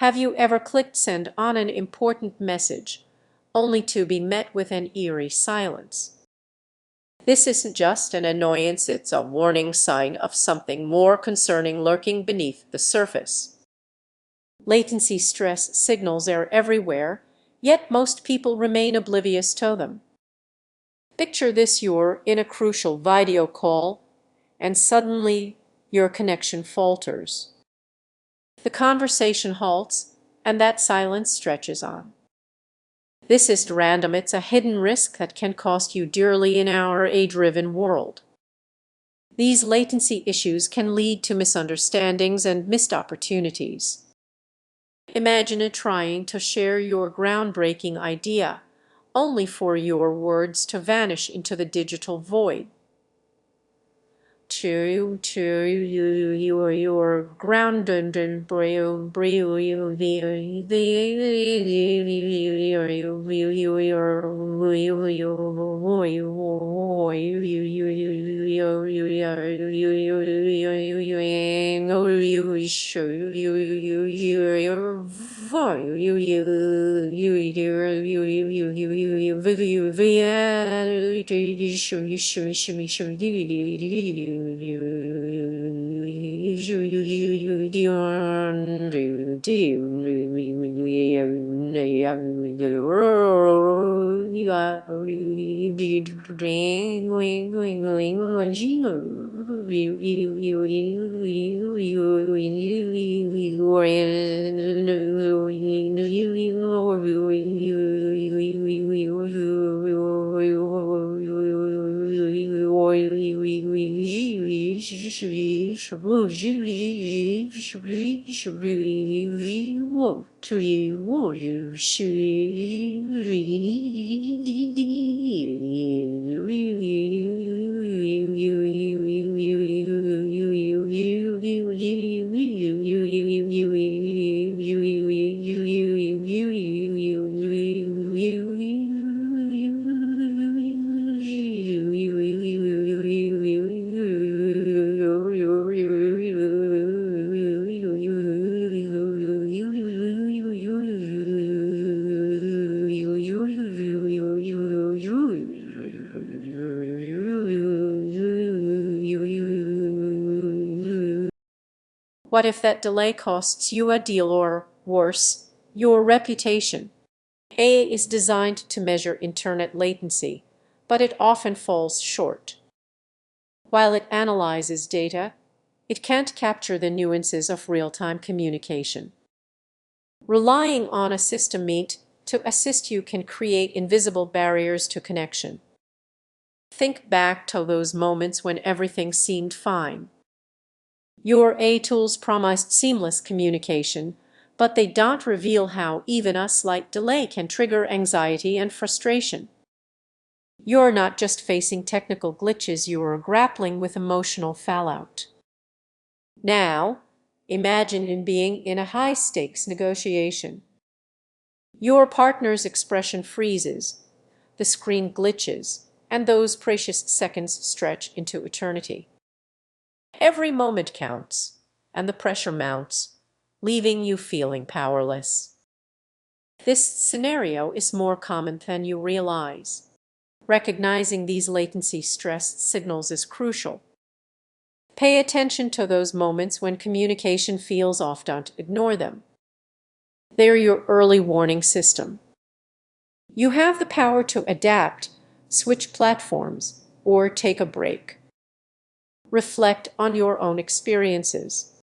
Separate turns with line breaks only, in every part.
Have you ever clicked send on an important message, only to be met with an eerie silence? This isn't just an annoyance, it's a warning sign of something more concerning lurking beneath the surface. Latency stress signals are everywhere, yet most people remain oblivious to them. Picture this: you're in a crucial video call, and suddenly your connection falters. The conversation halts, and that silence stretches on. This isn't random, it's a hidden risk that can cost you dearly in our AI-driven world. These latency issues can lead to misunderstandings and missed opportunities. Imagine trying to share your groundbreaking idea, only for your words to vanish into the digital void. Your ground and what if that delay costs you a deal, or, worse, your reputation? AI is designed to measure internet latency, but it often falls short. While it analyzes data, it can't capture the nuances of real-time communication. Relying on a system meant to assist you can create invisible barriers to connection. Think back to those moments when everything seemed fine. Your AI tools promised seamless communication, but they don't reveal how even a slight delay can trigger anxiety and frustration. You're not just facing technical glitches, you're grappling with emotional fallout. Now, imagine being in a high-stakes negotiation. Your partner's expression freezes, the screen glitches, and those precious seconds stretch into eternity. Every moment counts, and the pressure mounts, leaving you feeling powerless. This scenario is more common than you realize. Recognizing these latency stress signals is crucial. Pay attention to those moments when communication feels off. Don't ignore them. They're your early warning system. You have the power to adapt, switch platforms, or take a break. Reflect on your own experiences.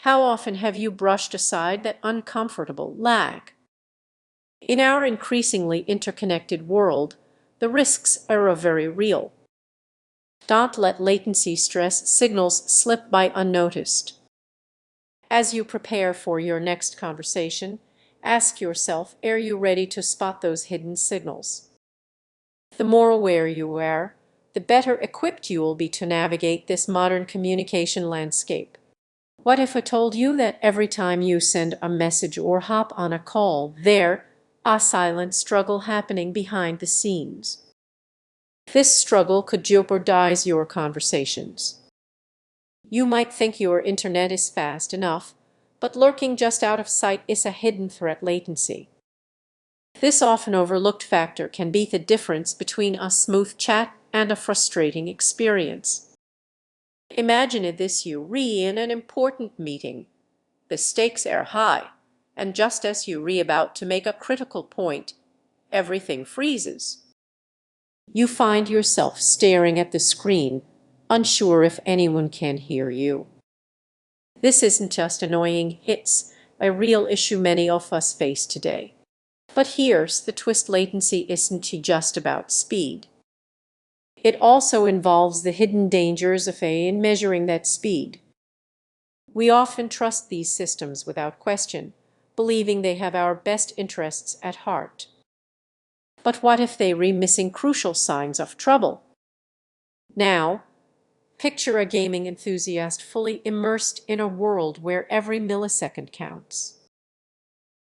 How often have you brushed aside that uncomfortable lag? In our increasingly interconnected world, the risks are very real. Don't let latency stress signals slip by unnoticed. As you prepare for your next conversation, ask yourself, are you ready to spot those hidden signals? The more aware you are, the better equipped you will be to navigate this modern communication landscape. What if I told you that every time you send a message or hop on a call, there's a silent struggle happening behind the scenes? This struggle could jeopardize your conversations. You might think your internet is fast enough, But lurking just out of sight is a hidden threat latency. This often overlooked factor can be the difference between a smooth chat and a frustrating experience. Imagine this: you re in an important meeting. The stakes are high, and just as you re about to make a critical point, everything freezes. You find yourself staring at the screen, unsure if anyone can hear you. This isn't just annoying, it's a real issue many of us face today. But here's the twist: latency isn't just about speed. It also involves the hidden dangers of AI in measuring that speed. We often trust these systems without question, believing they have our best interests at heart. But what if they are missing crucial signs of trouble? Now, picture a gaming enthusiast fully immersed in a world where every millisecond counts.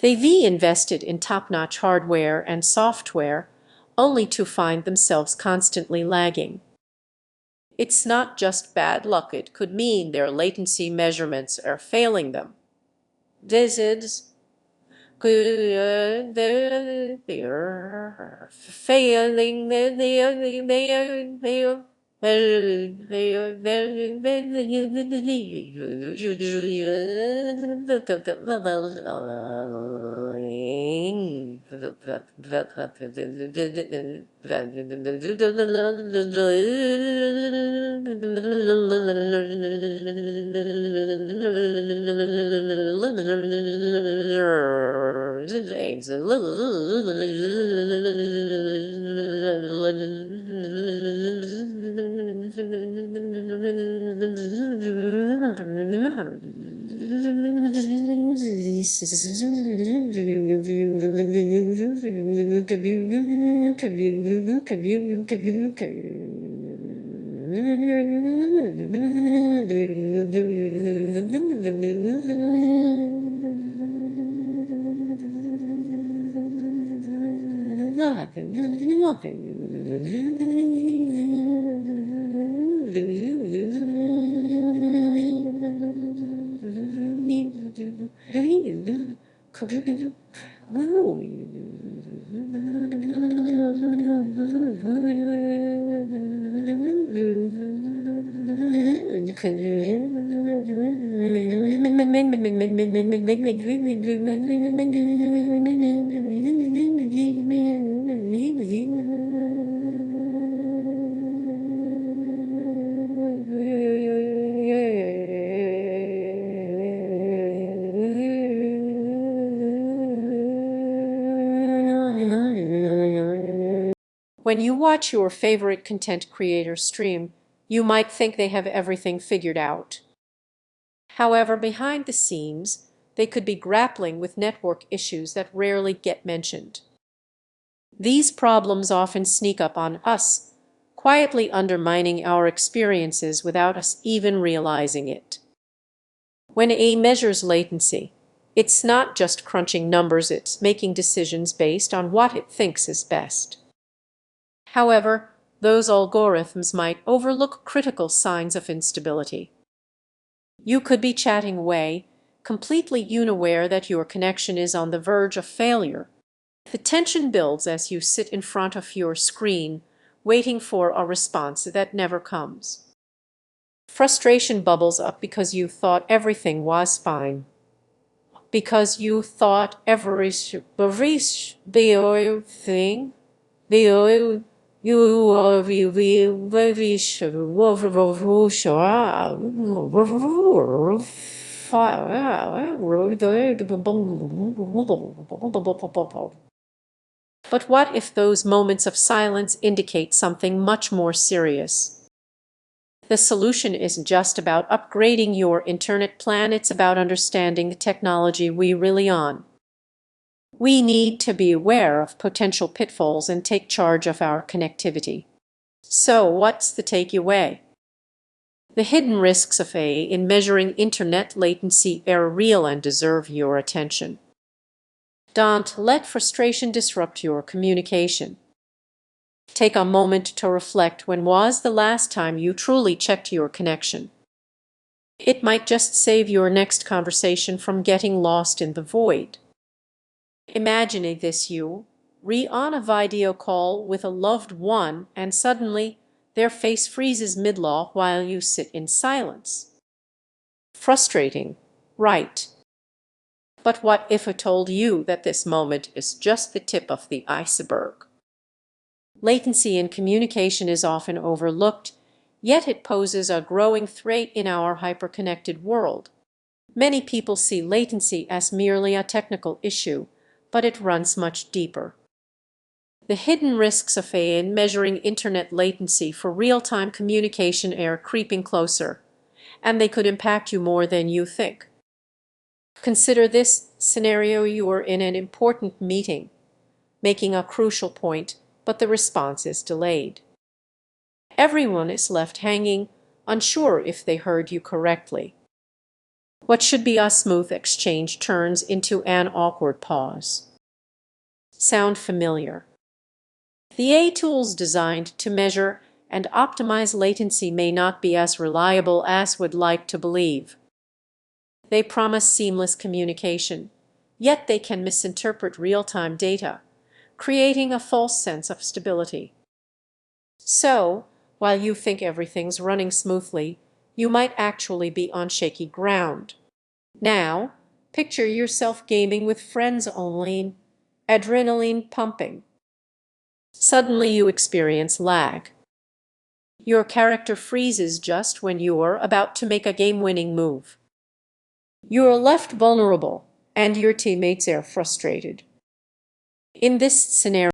They've invested in top-notch hardware and software, only to find themselves constantly lagging. It's not just bad luck, it could mean their latency measurements are failing them. This is they're failing. When you watch your favorite content creator stream, you might think they have everything figured out. However, behind the scenes, they could be grappling with network issues that rarely get mentioned. These problems often sneak up on us, quietly undermining our experiences without us even realizing it. When AI measures latency, it's not just crunching numbers, it's making decisions based on what it thinks is best. However, those algorithms might overlook critical signs of instability. You could be chatting away, completely unaware that your connection is on the verge of failure. The tension builds as you sit in front of your screen, waiting for a response that never comes. Frustration bubbles up because you thought everything was fine. Because you thought everything, but what if those moments of silence indicate something much more serious? The solution isn't just about upgrading your internet plan, it's about understanding the technology we rely on. We need to be aware of potential pitfalls and take charge of our connectivity. So, what's the takeaway? The hidden risks of AI in measuring internet latency are real and deserve your attention. Don't let frustration disrupt your communication. Take a moment to reflect: when was the last time you truly checked your connection? It might just save your next conversation from getting lost in the void. Imagine this: you re-on a video call with a loved one and suddenly their face freezes mid-law while you sit in silence. Frustrating, right? But what if I told you that this moment is just the tip of the iceberg? Latency in communication is often overlooked, yet it poses a growing threat in our hyperconnected world. Many people see latency as merely a technical issue, but it runs much deeper. The hidden risks of AI in measuring internet latency for real-time communication are creeping closer, and they could impact you more than you think. Consider this scenario: you are in an important meeting, making a crucial point, but the response is delayed. Everyone is left hanging, unsure if they heard you correctly. What should be a smooth exchange turns into an awkward pause. Sound familiar? The AI tools designed to measure and optimize latency may not be as reliable as we'd like to believe. They promise seamless communication, yet they can misinterpret real-time data, creating a false sense of stability. So, while you think everything's running smoothly, you might actually be on shaky ground. Now, picture yourself gaming with friends online, adrenaline pumping. Suddenly you experience lag. Your character freezes just when you're about to make a game-winning move. You're left vulnerable, and your teammates are frustrated. In this scenario,